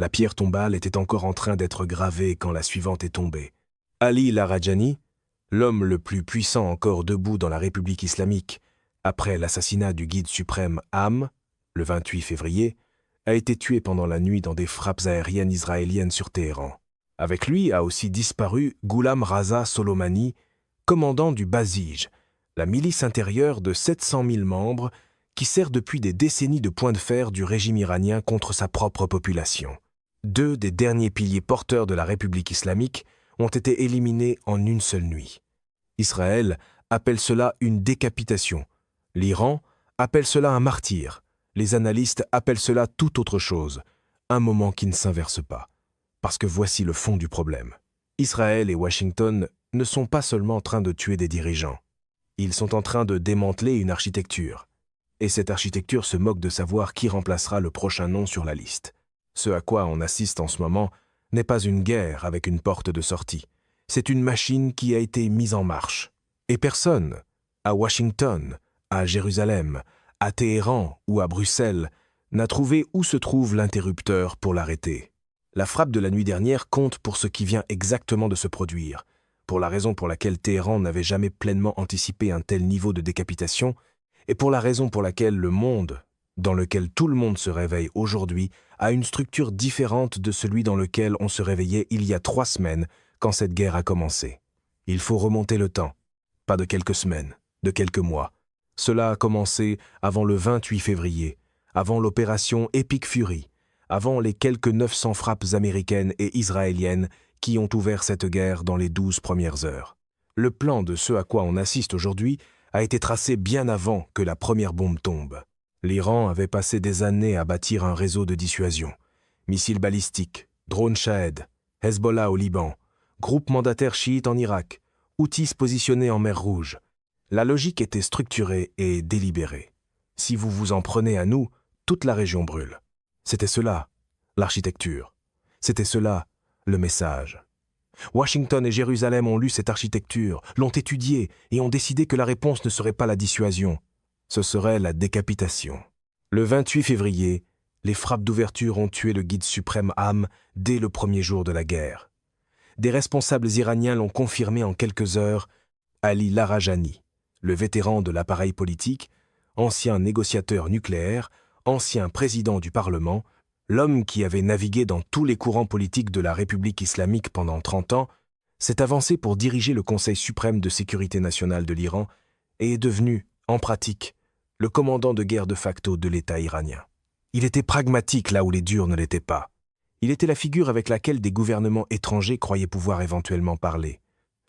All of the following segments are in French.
La pierre tombale était encore en train d'être gravée quand la suivante est tombée. Ali Larijani, l'homme le plus puissant encore debout dans la République islamique, après l'assassinat du guide suprême Ham, le 28 février, a été tué pendant la nuit dans des frappes aériennes israéliennes sur Téhéran. Avec lui a aussi disparu Ghulam Raza Solomani, commandant du Basij, la milice intérieure de 700 000 membres qui sert depuis des décennies de point de fer du régime iranien contre sa propre population. 2 des derniers piliers porteurs de la République islamique ont été éliminés en une seule nuit. Israël appelle cela une décapitation. L'Iran appelle cela un martyre. Les analystes appellent cela tout autre chose, un moment qui ne s'inverse pas. Parce que voici le fond du problème. Israël et Washington ne sont pas seulement en train de tuer des dirigeants. Ils sont en train de démanteler une architecture. Et cette architecture se moque de savoir qui remplacera le prochain nom sur la liste. Ce à quoi on assiste en ce moment n'est pas une guerre avec une porte de sortie. C'est une machine qui a été mise en marche. Et personne, à Washington, à Jérusalem, à Téhéran ou à Bruxelles, n'a trouvé où se trouve l'interrupteur pour l'arrêter. La frappe de la nuit dernière compte pour ce qui vient exactement de se produire, pour la raison pour laquelle Téhéran n'avait jamais pleinement anticipé un tel niveau de décapitation, et pour la raison pour laquelle le monde, dans lequel tout le monde se réveille aujourd'hui, a une structure différente de celui dans lequel on se réveillait il y a 3 semaines quand cette guerre a commencé. Il faut remonter le temps, pas de quelques semaines, de quelques mois. Cela a commencé avant le 28 février, avant l'opération Epic Fury, avant les quelques 900 frappes américaines et israéliennes qui ont ouvert cette guerre dans les 12 premières heures. Le plan de ce à quoi on assiste aujourd'hui a été tracé bien avant que la première bombe tombe. L'Iran avait passé des années à bâtir un réseau de dissuasion. Missiles balistiques, drones Shahed, Hezbollah au Liban, groupes mandataires chiites en Irak, outils positionnés en mer Rouge. La logique était structurée et délibérée. Si vous vous en prenez à nous, toute la région brûle. C'était cela, l'architecture. C'était cela, le message. Washington et Jérusalem ont lu cette architecture, l'ont étudiée et ont décidé que la réponse ne serait pas la dissuasion. Ce serait la décapitation. Le 28 février, les frappes d'ouverture ont tué le guide suprême Ham dès le premier jour de la guerre. Des responsables iraniens l'ont confirmé en quelques heures. Ali Larijani, le vétéran de l'appareil politique, ancien négociateur nucléaire, ancien président du Parlement, l'homme qui avait navigué dans tous les courants politiques de la République islamique pendant 30 ans, s'est avancé pour diriger le Conseil suprême de sécurité nationale de l'Iran et est devenu, en pratique, le commandant de guerre de facto de l'État iranien. Il était pragmatique là où les durs ne l'étaient pas. Il était la figure avec laquelle des gouvernements étrangers croyaient pouvoir éventuellement parler.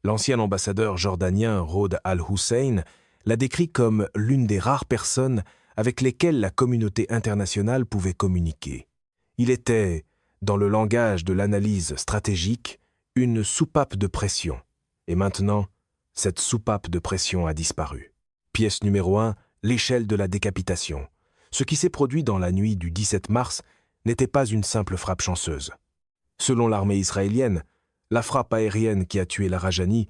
L'ancien ambassadeur jordanien Rod al-Hussein l'a décrit comme l'une des rares personnes avec lesquelles la communauté internationale pouvait communiquer. Il était, dans le langage de l'analyse stratégique, une soupape de pression. Et maintenant, cette soupape de pression a disparu. Pièce numéro 1, l'échelle de la décapitation. Ce qui s'est produit dans la nuit du 17 mars n'était pas une simple frappe chanceuse. Selon l'armée israélienne, la frappe aérienne qui a tué Larijani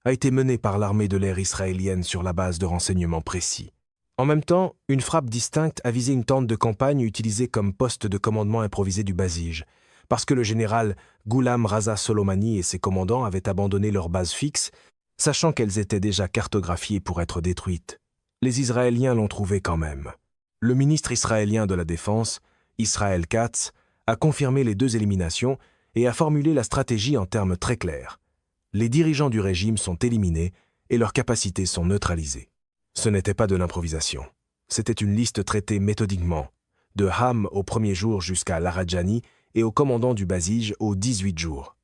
a été menée par l'armée de l'air israélienne sur la base de renseignements précis. En même temps, une frappe distincte a visé une tente de campagne utilisée comme poste de commandement improvisé du Basij, parce que le général Ghulam Raza Solomani et ses commandants avaient abandonné leur base fixe, sachant qu'elles étaient déjà cartographiées pour être détruites. Les Israéliens l'ont trouvé quand même. Le ministre israélien de la Défense, Israel Katz, a confirmé les 2 éliminations et a formulé la stratégie en termes très clairs. Les dirigeants du régime sont éliminés et leurs capacités sont neutralisées. Ce n'était pas de l'improvisation. C'était une liste traitée méthodiquement, de Ham au premier jour jusqu'à Larijani et au commandant du Basij aux 18 jours.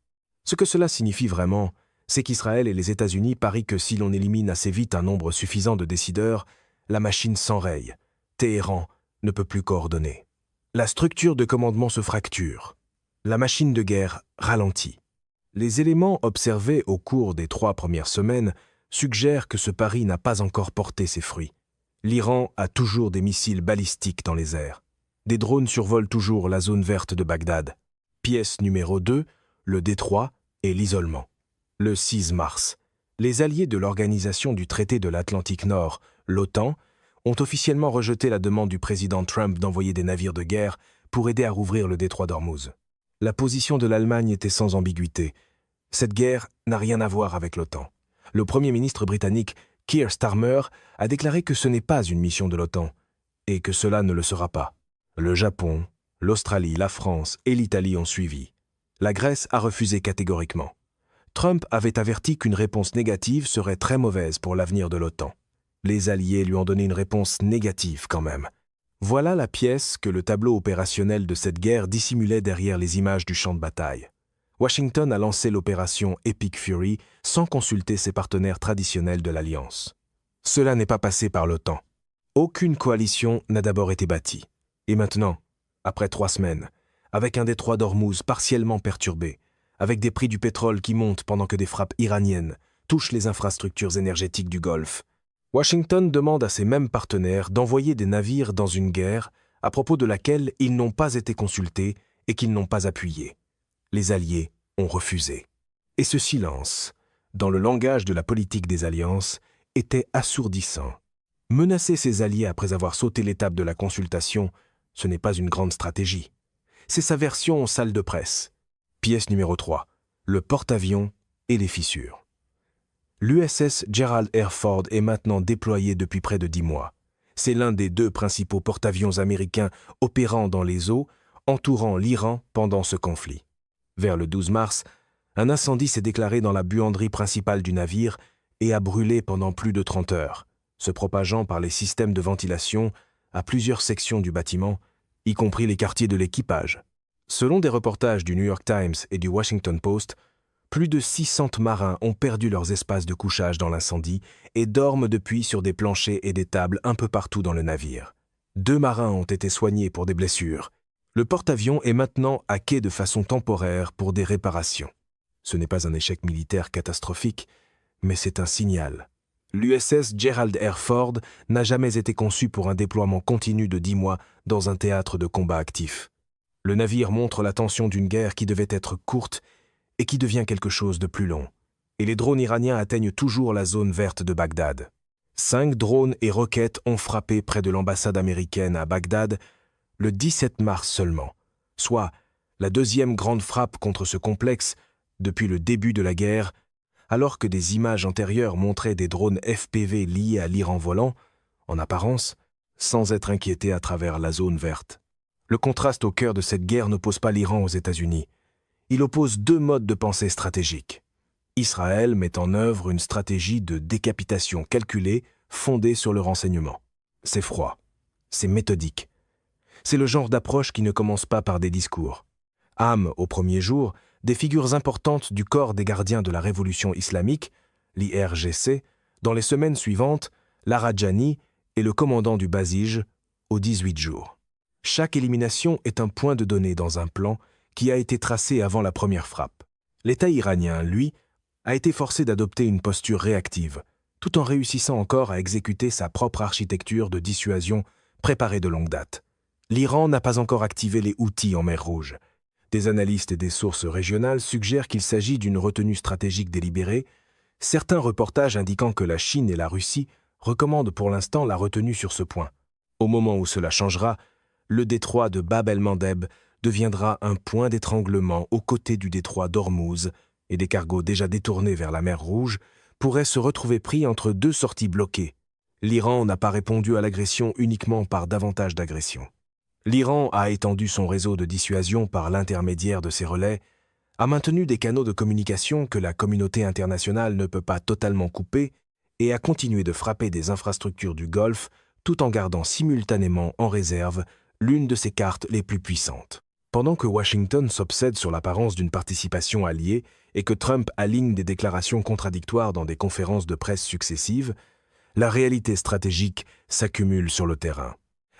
Ce que cela signifie vraiment, c'est qu'Israël et les États-Unis parient que si l'on élimine assez vite un nombre suffisant de décideurs, la machine s'enraye. Téhéran ne peut plus coordonner. La structure de commandement se fracture. La machine de guerre ralentit. Les éléments observés au cours des 3 premières semaines suggèrent que ce pari n'a pas encore porté ses fruits. L'Iran a toujours des missiles balistiques dans les airs. Des drones survolent toujours la zone verte de Bagdad. Pièce numéro 2, le détroit et l'isolement. Le 6 mars, les alliés de l'Organisation du traité de l'Atlantique Nord, l'OTAN, ont officiellement rejeté la demande du président Trump d'envoyer des navires de guerre pour aider à rouvrir le détroit d'Ormuz. La position de l'Allemagne était sans ambiguïté. Cette guerre n'a rien à voir avec l'OTAN. Le Premier ministre britannique Keir Starmer a déclaré que ce n'est pas une mission de l'OTAN, et que cela ne le sera pas. Le Japon, l'Australie, la France et l'Italie ont suivi. La Grèce a refusé catégoriquement. Trump avait averti qu'une réponse négative serait très mauvaise pour l'avenir de l'OTAN. Les Alliés lui ont donné une réponse négative quand même. Voilà la pièce que le tableau opérationnel de cette guerre dissimulait derrière les images du champ de bataille. Washington a lancé l'opération Epic Fury sans consulter ses partenaires traditionnels de l'Alliance. Cela n'est pas passé par l'OTAN. Aucune coalition n'a d'abord été bâtie. Et maintenant, après 3 semaines, avec un détroit d'Ormuz partiellement perturbé, avec des prix du pétrole qui montent pendant que des frappes iraniennes touchent les infrastructures énergétiques du Golfe, Washington demande à ses mêmes partenaires d'envoyer des navires dans une guerre à propos de laquelle ils n'ont pas été consultés et qu'ils n'ont pas appuyé. Les Alliés ont refusé. Et ce silence, dans le langage de la politique des alliances, était assourdissant. Menacer ses alliés après avoir sauté l'étape de la consultation, ce n'est pas une grande stratégie. C'est sa version en salle de presse. Pièce numéro 3. Le porte-avions et les fissures. L'USS Gerald R. Ford est maintenant déployé depuis près de 10 mois. C'est l'un des 2 principaux porte-avions américains opérant dans les eaux, entourant l'Iran pendant ce conflit. Vers le 12 mars, un incendie s'est déclaré dans la buanderie principale du navire et a brûlé pendant plus de 30 heures, se propageant par les systèmes de ventilation à plusieurs sections du bâtiment, y compris les quartiers de l'équipage. Selon des reportages du New York Times et du Washington Post, plus de 600 marins ont perdu leurs espaces de couchage dans l'incendie et dorment depuis sur des planchers et des tables un peu partout dans le navire. 2 marins ont été soignés pour des blessures. Le porte-avions est maintenant à quai de façon temporaire pour des réparations. Ce n'est pas un échec militaire catastrophique, mais c'est un signal. L'USS Gerald R. Ford n'a jamais été conçu pour un déploiement continu de 10 mois dans un théâtre de combat actif. Le navire montre la tension d'une guerre qui devait être courte et qui devient quelque chose de plus long. Et les drones iraniens atteignent toujours la zone verte de Bagdad. 5 drones et roquettes ont frappé près de l'ambassade américaine à Bagdad le 17 mars seulement, soit la 2e grande frappe contre ce complexe depuis le début de la guerre, alors que des images antérieures montraient des drones FPV liés à l'Iran volant, en apparence, sans être inquiétés à travers la zone verte. Le contraste au cœur de cette guerre n'oppose pas l'Iran aux États-Unis. Il oppose 2 modes de pensée stratégiques. Israël met en œuvre une stratégie de décapitation calculée fondée sur le renseignement. C'est froid, c'est méthodique. C'est le genre d'approche qui ne commence pas par des discours. Âmes, au premier jour, des figures importantes du corps des gardiens de la révolution islamique, l'IRGC, dans les semaines suivantes, Laradjani et le commandant du Basij, aux 18 jours. Chaque élimination est un point de données dans un plan qui a été tracé avant la première frappe. L'État iranien, lui, a été forcé d'adopter une posture réactive, tout en réussissant encore à exécuter sa propre architecture de dissuasion préparée de longue date. L'Iran n'a pas encore activé les Houthis en mer Rouge. Des analystes et des sources régionales suggèrent qu'il s'agit d'une retenue stratégique délibérée, certains reportages indiquant que la Chine et la Russie recommandent pour l'instant la retenue sur ce point. Au moment où cela changera, le détroit de Bab el-Mandeb deviendra un point d'étranglement aux côtés du détroit d'Ormuz, et des cargos déjà détournés vers la mer Rouge pourraient se retrouver pris entre 2 sorties bloquées. L'Iran n'a pas répondu à l'agression uniquement par davantage d'agressions. L'Iran a étendu son réseau de dissuasion par l'intermédiaire de ses relais, a maintenu des canaux de communication que la communauté internationale ne peut pas totalement couper et a continué de frapper des infrastructures du Golfe tout en gardant simultanément en réserve l'une de ses cartes les plus puissantes. Pendant que Washington s'obsède sur l'apparence d'une participation alliée et que Trump aligne des déclarations contradictoires dans des conférences de presse successives, la réalité stratégique s'accumule sur le terrain.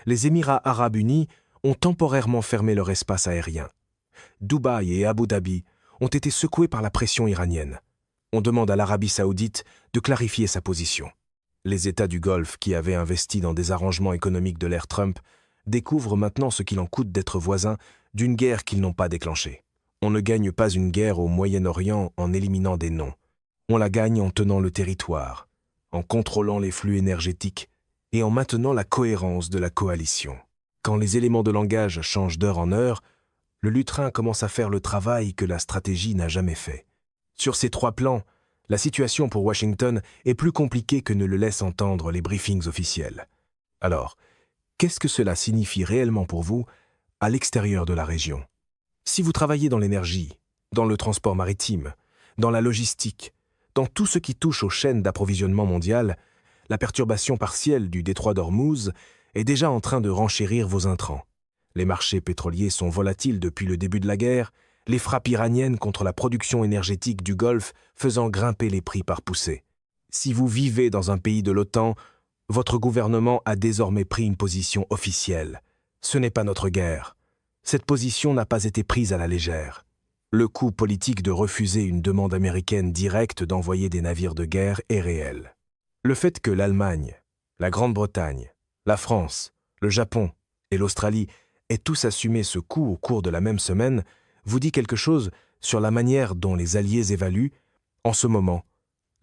Les Émirats arabes unis ont temporairement fermé leur espace aérien. Dubaï et Abu Dhabi ont été secoués par la pression iranienne. On demande à l'Arabie saoudite de clarifier sa position. Les États du Golfe, qui avaient investi dans des arrangements économiques de l'ère Trump, découvrent maintenant ce qu'il en coûte d'être voisins d'une guerre qu'ils n'ont pas déclenchée. On ne gagne pas une guerre au Moyen-Orient en éliminant des noms. On la gagne en tenant le territoire, en contrôlant les flux énergétiques et en maintenant la cohérence de la coalition. Quand les éléments de langage changent d'heure en heure, le lutrin commence à faire le travail que la stratégie n'a jamais fait. Sur ces 3 plans, la situation pour Washington est plus compliquée que ne le laissent entendre les briefings officiels. Alors, qu'est-ce que cela signifie réellement pour vous à l'extérieur de la région? Si vous travaillez dans l'énergie, dans le transport maritime, dans la logistique, dans tout ce qui touche aux chaînes d'approvisionnement mondiales, la perturbation partielle du détroit d'Ormuz est déjà en train de renchérir vos intrants. Les marchés pétroliers sont volatiles depuis le début de la guerre, les frappes iraniennes contre la production énergétique du Golfe faisant grimper les prix par poussée. Si vous vivez dans un pays de l'OTAN, votre gouvernement a désormais pris une position officielle. Ce n'est pas notre guerre. Cette position n'a pas été prise à la légère. Le coup politique de refuser une demande américaine directe d'envoyer des navires de guerre est réel. Le fait que l'Allemagne, la Grande-Bretagne, la France, le Japon et l'Australie aient tous assumé ce coup au cours de la même semaine vous dit quelque chose sur la manière dont les Alliés évaluent, en ce moment,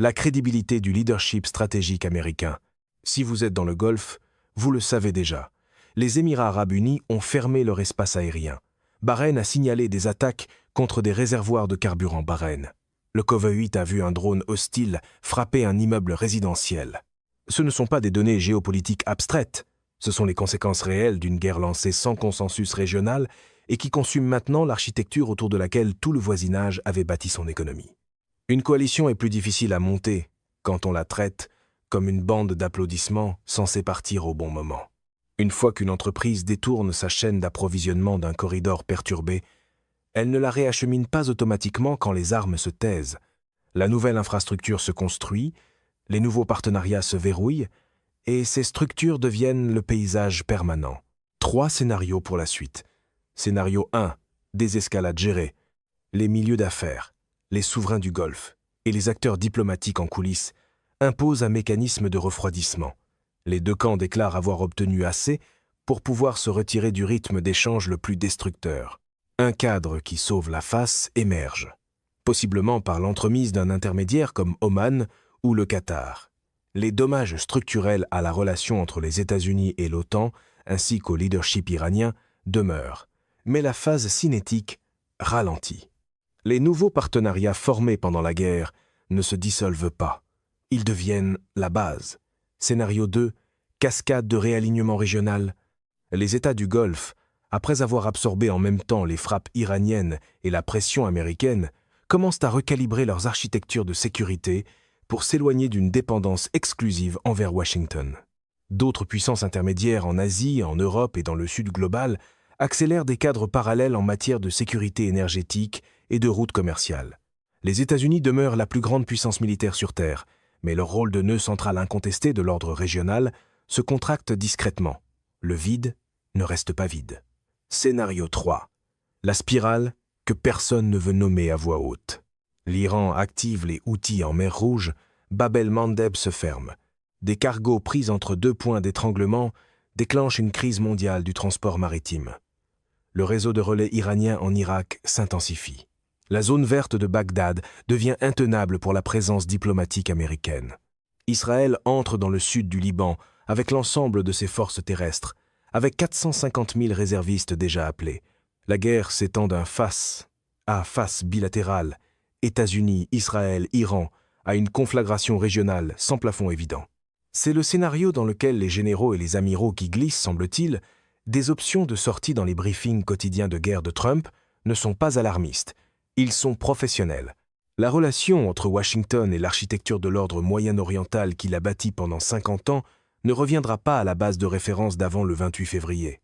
la crédibilité du leadership stratégique américain. Si vous êtes dans le Golfe, vous le savez déjà. Les Émirats arabes unis ont fermé leur espace aérien. Bahreïn a signalé des attaques contre des réservoirs de carburant Bahreïn. Le Koweït a vu un drone hostile frapper un immeuble résidentiel. Ce ne sont pas des données géopolitiques abstraites, ce sont les conséquences réelles d'une guerre lancée sans consensus régional et qui consume maintenant l'architecture autour de laquelle tout le voisinage avait bâti son économie. Une coalition est plus difficile à monter quand on la traite comme une bande d'applaudissements censée partir au bon moment. Une fois qu'une entreprise détourne sa chaîne d'approvisionnement d'un corridor perturbé, elle ne la réachemine pas automatiquement quand les armes se taisent. La nouvelle infrastructure se construit, les nouveaux partenariats se verrouillent, et ces structures deviennent le paysage permanent. 3 scénarios pour la suite. Scénario 1, désescalade gérée. Les milieux d'affaires, les souverains du Golfe et les acteurs diplomatiques en coulisses imposent un mécanisme de refroidissement. Les 2 camps déclarent avoir obtenu assez pour pouvoir se retirer du rythme d'échange le plus destructeur. Un cadre qui sauve la face émerge, possiblement par l'entremise d'un intermédiaire comme Oman ou le Qatar. Les dommages structurels à la relation entre les États-Unis et l'OTAN, ainsi qu'au leadership iranien, demeurent, mais la phase cinétique ralentit. Les nouveaux partenariats formés pendant la guerre ne se dissolvent pas. Ils deviennent la base. Scénario 2, cascade de réalignement régional. Les États du Golfe, après avoir absorbé en même temps les frappes iraniennes et la pression américaine, commencent à recalibrer leurs architectures de sécurité pour s'éloigner d'une dépendance exclusive envers Washington. D'autres puissances intermédiaires en Asie, en Europe et dans le Sud global accélèrent des cadres parallèles en matière de sécurité énergétique et de routes commerciales. Les États-Unis demeurent la plus grande puissance militaire sur Terre, mais leur rôle de nœud central incontesté de l'ordre régional se contracte discrètement. Le vide ne reste pas vide. Scénario 3. La spirale que personne ne veut nommer à voix haute. L'Iran active les Houthis en mer Rouge, Bab el-Mandeb se ferme. Des cargos pris entre 2 points d'étranglement déclenchent une crise mondiale du transport maritime. Le réseau de relais iranien en Irak s'intensifie. La zone verte de Bagdad devient intenable pour la présence diplomatique américaine. Israël entre dans le sud du Liban avec l'ensemble de ses forces terrestres, avec 450 000 réservistes déjà appelés. La guerre s'étend d'un face à face bilatéral, États-Unis, Israël, Iran, à une conflagration régionale sans plafond évident. C'est le scénario dans lequel les généraux et les amiraux qui glissent, semble-t-il, des options de sortie dans les briefings quotidiens de guerre de Trump ne sont pas alarmistes, ils sont professionnels. La relation entre Washington et l'architecture de l'ordre moyen-oriental qu'il a bâti pendant 50 ans ne reviendra pas à la base de référence d'avant le 28 février.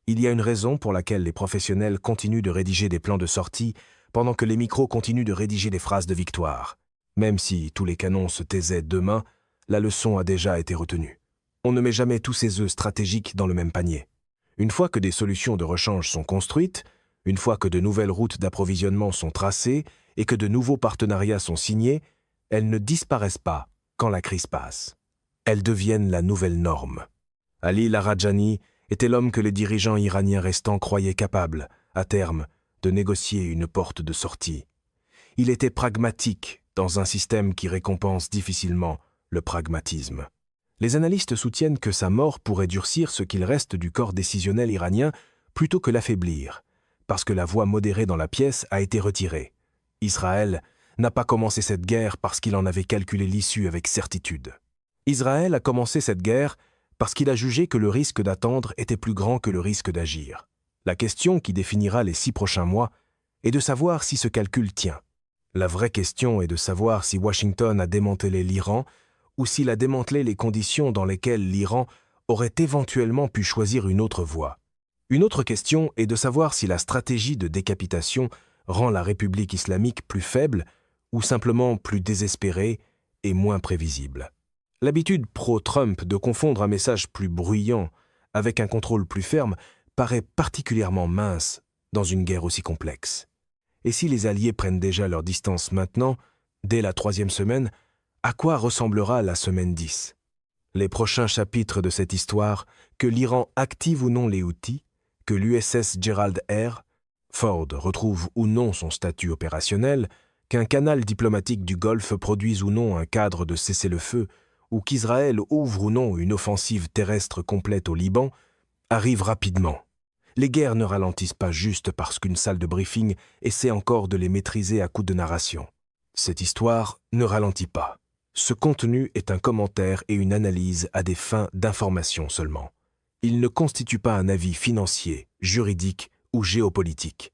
Il y a une raison pour laquelle les professionnels continuent de rédiger des plans de sortie pendant que les micros continuent de rédiger des phrases de victoire. Même si tous les canons se taisaient demain, la leçon a déjà été retenue. On ne met jamais tous ses œufs stratégiques dans le même panier. Une fois que des solutions de rechange sont construites, une fois que de nouvelles routes d'approvisionnement sont tracées et que de nouveaux partenariats sont signés, elles ne disparaissent pas quand la crise passe. Elles deviennent la nouvelle norme. Ali Larijani était l'homme que les dirigeants iraniens restants croyaient capable, à terme, de négocier une porte de sortie. Il était pragmatique dans un système qui récompense difficilement le pragmatisme. Les analystes soutiennent que sa mort pourrait durcir ce qu'il reste du corps décisionnel iranien plutôt que l'affaiblir, parce que la voix modérée dans la pièce a été retirée. Israël n'a pas commencé cette guerre parce qu'il en avait calculé l'issue avec certitude. Israël a commencé cette guerre parce qu'il a jugé que le risque d'attendre était plus grand que le risque d'agir. La question qui définira les 6 prochains mois est de savoir si ce calcul tient. La vraie question est de savoir si Washington a démantelé l'Iran ou s'il a démantelé les conditions dans lesquelles l'Iran aurait éventuellement pu choisir une autre voie. Une autre question est de savoir si la stratégie de décapitation rend la République islamique plus faible ou simplement plus désespérée et moins prévisible. L'habitude pro-Trump de confondre un message plus bruyant avec un contrôle plus ferme paraît particulièrement mince dans une guerre aussi complexe. Et si les Alliés prennent déjà leur distance maintenant, dès la 3e semaine, à quoi ressemblera la semaine 10 ? Les prochains chapitres de cette histoire, que l'Iran active ou non les Houthis, que l'USS Gerald R. Ford retrouve ou non son statut opérationnel, qu'un canal diplomatique du Golfe produise ou non un cadre de cessez-le-feu, ou qu'Israël ouvre ou non une offensive terrestre complète au Liban, arrive rapidement. Les guerres ne ralentissent pas juste parce qu'une salle de briefing essaie encore de les maîtriser à coups de narration. Cette histoire ne ralentit pas. Ce contenu est un commentaire et une analyse à des fins d'information seulement. Il ne constitue pas un avis financier, juridique ou géopolitique.